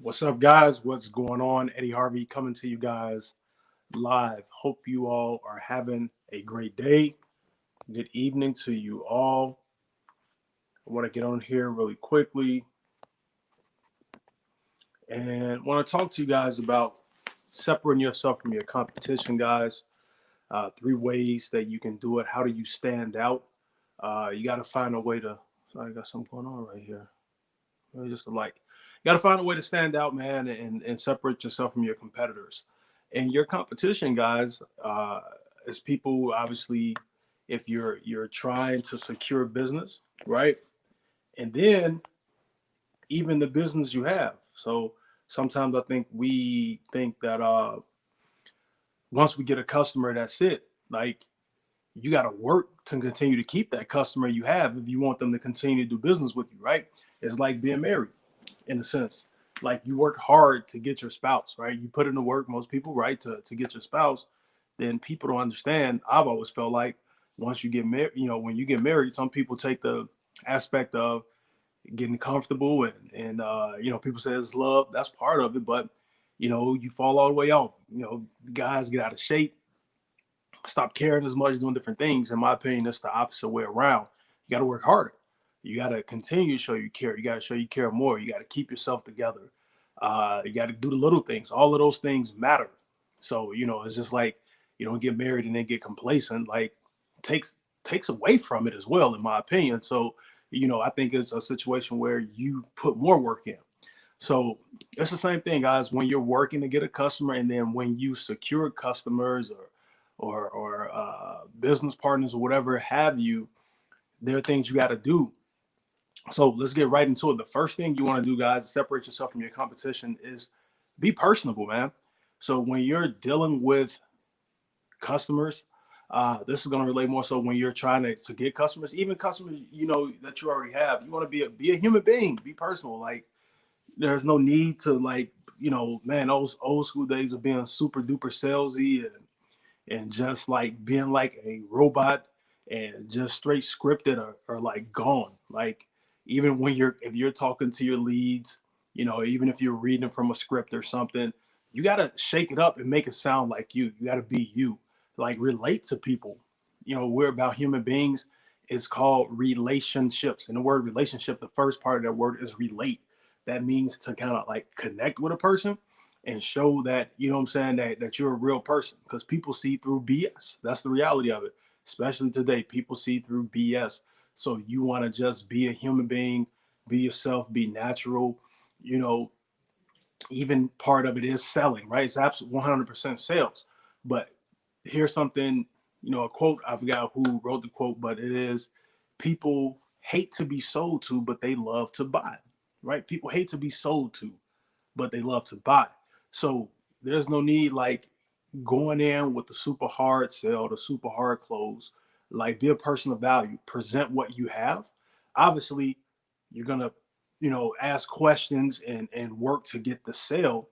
What's up, guys? What's going on? Eddie Harvey coming to you guys live. Hope you all are having a great day. Good evening to you all. I want to get on here really quickly and want to talk to you guys about separating yourself from your competition, guys. Three ways that you can do it. How do you stand out? You got to find a way to. Sorry, I got something going on right here. Maybe just a light. You got to find a way to stand out, man, and separate yourself from your competitors. And your competition, guys, is people. Obviously, if you're trying to secure business, right? And then even the business you have. So sometimes I think we think that once we get a customer, that's it. Like you got to work to continue to keep that customer you have if you want them to continue to do business with you, right? It's like being married in a sense. Like you work hard to get your spouse, right? You put in the work, most people, right, to get your spouse. Then people don't understand. I've always felt like once you get married, when you get married, some people take the aspect of getting comfortable and people say it's love. That's part of it, but you fall all the way off. Guys get out of shape, stop caring as much, doing different things. In my opinion, it's the opposite way around. You got to work harder. You got to continue to show you care. You got to show you care more. You got to keep yourself together. You got to do the little things. All of those things matter. So it's just like you don't get married and then get complacent. Like takes takes away from it as well, in my opinion. So I think it's a situation where you put more work in. So it's the same thing, guys. When you're working to get a customer, and then when you secure customers or business partners or whatever have you, there are things you got to do. So let's get right into it. The first thing you want to do, guys, to separate yourself from your competition is be personable, man. So when you're dealing with customers, this is going to relate more so when you're trying to get customers, even customers that you already have. You want to be a human being, be personal. Like there's no need to man, those old school days of being super duper salesy and just like being like a robot and just straight scripted are like gone. Like even when if you're talking to your leads, even if you're reading from a script or something, you gotta shake it up and make it sound like you gotta be you, like relate to people. We're about human beings. It's called relationships, and the word relationship, the first part of that word is relate. That means to kind of like connect with a person and show that what I'm saying, that you're a real person, because people see through BS. That's the reality of it. Especially today, people see through BS. So you want to just be a human being, be yourself, be natural. You know, even part of it is selling, right? It's absolutely 100% sales. But here's something, a quote. I forgot who wrote the quote, but it is: people hate to be sold to, but they love to buy. Right? People hate to be sold to, but they love to buy. So there's no need like going in with the super hard sell, the super hard close. Like be a person of value, present what you have. Obviously, you're gonna, ask questions and work to get the sale,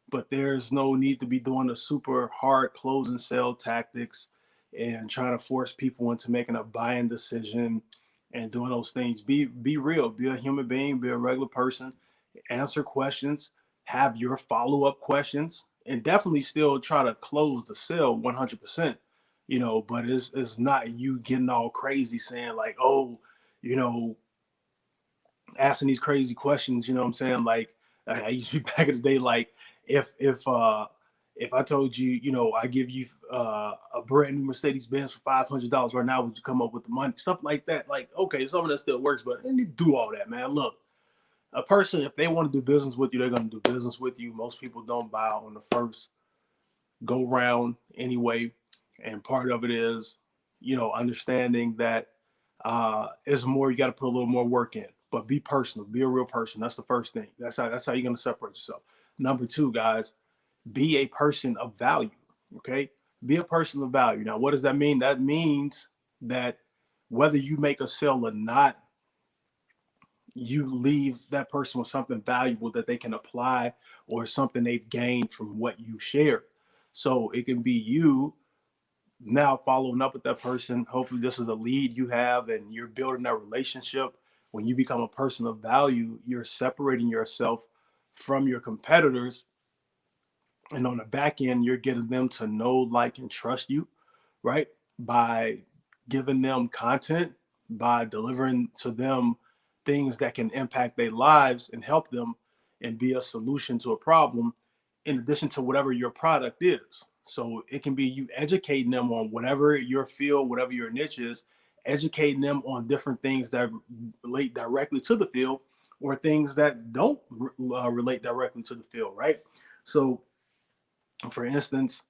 but there's no need to be doing the super hard close and sell tactics and trying to force people into making a buying decision and doing those things. Be real, be a human being, be a regular person, answer questions, have your follow-up questions, and definitely still try to close the sale 100%. But it's not you getting all crazy saying like, oh, you know asking these crazy questions. You know what I'm saying? Like I used to be back in the day, like if I told you, I give you a brand new Mercedes Benz for $500 right now, would you come up with the money? Stuff like that. Like, okay, some of that still works, but they need to do all that, man. Look, a person, if they want to do business with you, they're going to do business with you. Most people don't buy on the first go round anyway. And part of it is, understanding that it's more, you got to put a little more work in, but be personal, be a real person. That's the first thing. That's how you're going to separate yourself. Number two, guys, be a person of value. Okay. Be a person of value. Now, what does that mean? That means that whether you make a sale or not, you leave that person with something valuable that they can apply or something they've gained from what you shared. So it can be you now following up with that person. Hopefully, this is a lead you have and you're building that relationship. When you become a person of value, you're separating yourself from your competitors. And on the back end, you're getting them to know, like, and trust you, right? By giving them content, by delivering to them things that can impact their lives and help them and be a solution to a problem, in addition to whatever your product is. So it can be you educating them on whatever your field, whatever your niche is, educating them on different things that relate directly to the field or things that don't relate directly to the field, right? So for instance,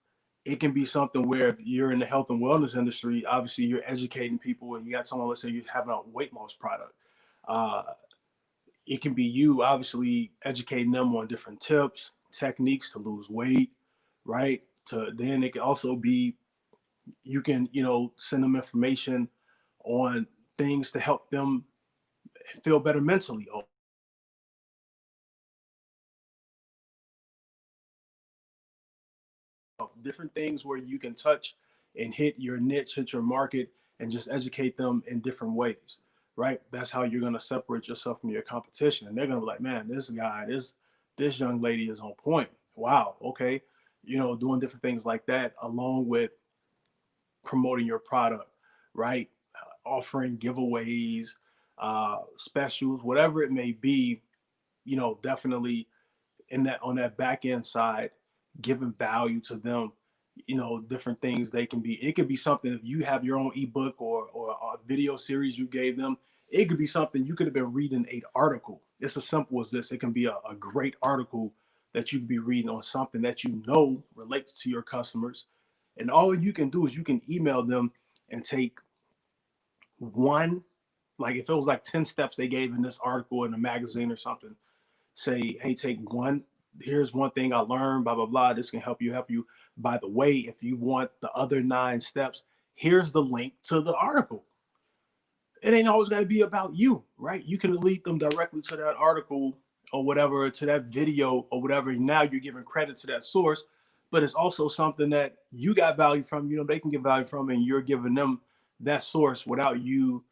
it can be something where if you're in the health and wellness industry, obviously you're educating people and you got someone, let's say you're having a weight loss product. Uh, it can be you obviously educating them on different tips, techniques to lose weight, right? To then it can also be you can, send them information on things to help them feel better mentally, or different things where you can touch and hit your niche, hit your market, and just educate them in different ways, right? That's how you're gonna separate yourself from your competition, and they're gonna be like, man, this guy, this young lady is on point. Wow, okay, doing different things like that, along with promoting your product, right? Offering giveaways, specials, whatever it may be, definitely in that on that back end side, giving value to them, different things they can be. It could be something if you have your own ebook or a video series you gave them. It could be something you could have been reading an article. It's as simple as this. It can be a great article that you could be reading on something that relates to your customers. And all you can do is you can email them and take one, like if it was like 10 steps they gave in this article in a magazine or something, say, hey, take one. Here's one thing I learned, blah, blah, blah. This can help you. By the way, if you want the other 9 steps, here's the link to the article. It ain't always got to be about you, right? You can lead them directly to that article or whatever, to that video or whatever. Now you're giving credit to that source, but it's also something that you got value from, they can get value from, and you're giving them that source without you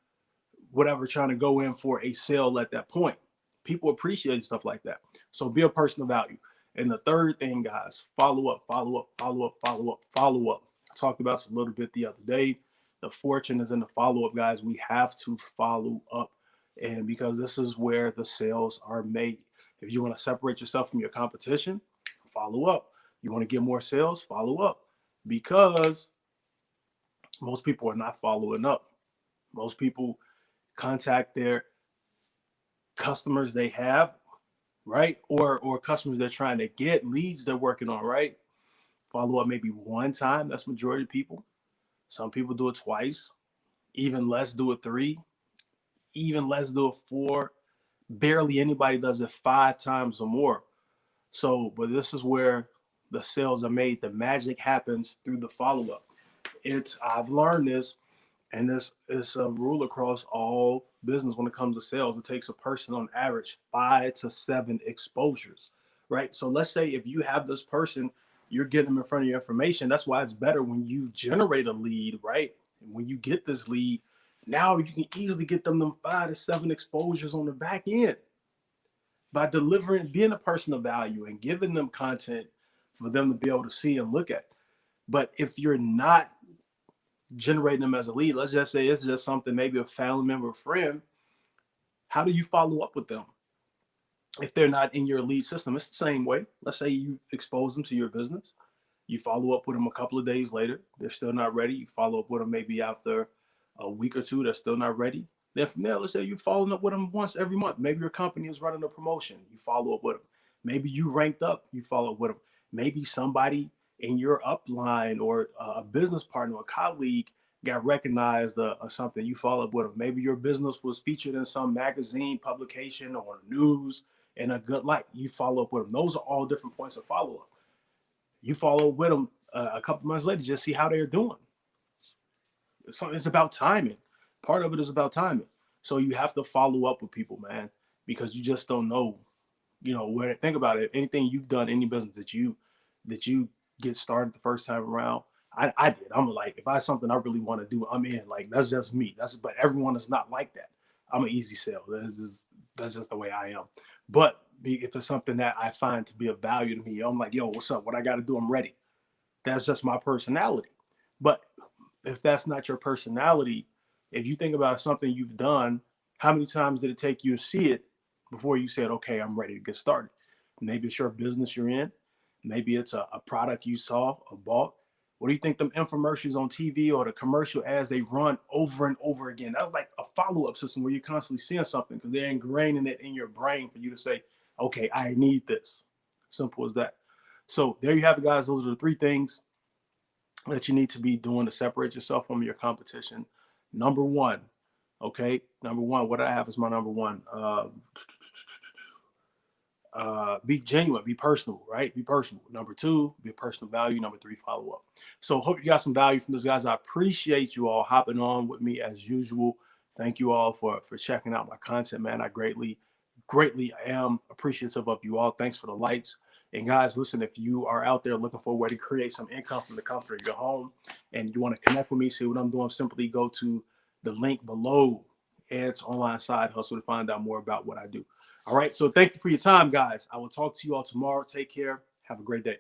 whatever trying to go in for a sale at that point. People appreciate stuff like that. So be a person of value. And the third thing, guys, follow up, follow up, follow up, follow up, follow up. I talked about this a little bit the other day. The fortune is in the follow up, guys. We have to follow up. And because this is where the sales are made. If you want to separate yourself from your competition, follow up. You want to get more sales, follow up. Because most people are not following up. Most people contact their customers they have, right? Or customers they're trying to get, leads they're working on, right? Follow up maybe one time. That's majority of people. Some people do it twice. Even less do it three. Even less do it four. Barely anybody does it 5 times or more. So, but this is where the sales are made. The magic happens through the follow up. I've learned this, and this is a rule across all business when it comes to sales. It takes a person on average 5 to 7 exposures, right? So let's say if you have this person, you're getting them in front of your information. That's why it's better when you generate a lead, right? And when you get this lead, now you can easily get them 5 to 7 exposures on the back end by delivering, being a person of value and giving them content for them to be able to see and look at. But if you're not generating them as a lead, let's just say it's just something, maybe a family member or friend, how do you follow up with them if they're not in your lead system? It's the same way. Let's say you expose them to your business, you follow up with them a couple of days later, they're still not ready. You follow up with them maybe after a week or two, they're still not ready. Then from there, let's say you're following up with them once every month. Maybe your company is running a promotion, you follow up with them. Maybe you ranked up, you follow up with them. Maybe somebody in your upline or a business partner or colleague got recognized or something, you follow up with them. Maybe your business was featured in some magazine publication or news in a good light, you follow up with them. Those are all different points of follow up. You follow with them a couple months later, just see how they're doing. It's about timing. Part of it is about timing. So you have to follow up with people, man, because you just don't know, where. Think about it. Anything you've done, any business that you get started the first time around, I did. I'm like, if I have something I really want to do, I'm in. Like that's just me. But everyone is not like that. I'm an easy sell. That's just the way I am. But if it's something that I find to be of value to me, I'm like, yo, what's up? What I got to do? I'm ready. That's just my personality. But if that's not your personality, if you think about something you've done, how many times did it take you to see it before you said, okay, I'm ready to get started? Maybe it's your business you're in. Maybe it's a product you saw or bought. What do you think them infomercials on TV or the commercial ads they run over and over again? That's like a follow-up system where you're constantly seeing something because they're ingraining it in your brain for you to say, okay, I need this. Simple as that. So there you have it, guys. Those are the three things that you need to be doing to separate yourself from your competition. Number one, okay, number one, what I have is my number one. Be genuine, be personal, right? Be personal. Number two, be a personal value. Number three, follow up. So hope you got some value from this, guys. I appreciate you all hopping on with me as usual. Thank you all for checking out my content, man. I greatly am appreciative of you all. Thanks for the likes. And guys, listen, if you are out there looking for a way to create some income from the comfort of your home and you want to connect with me, see what I'm doing, simply go to the link below Ed's Online Side Hustle to find out more about what I do. All right. So thank you for your time, guys. I will talk to you all tomorrow. Take care. Have a great day.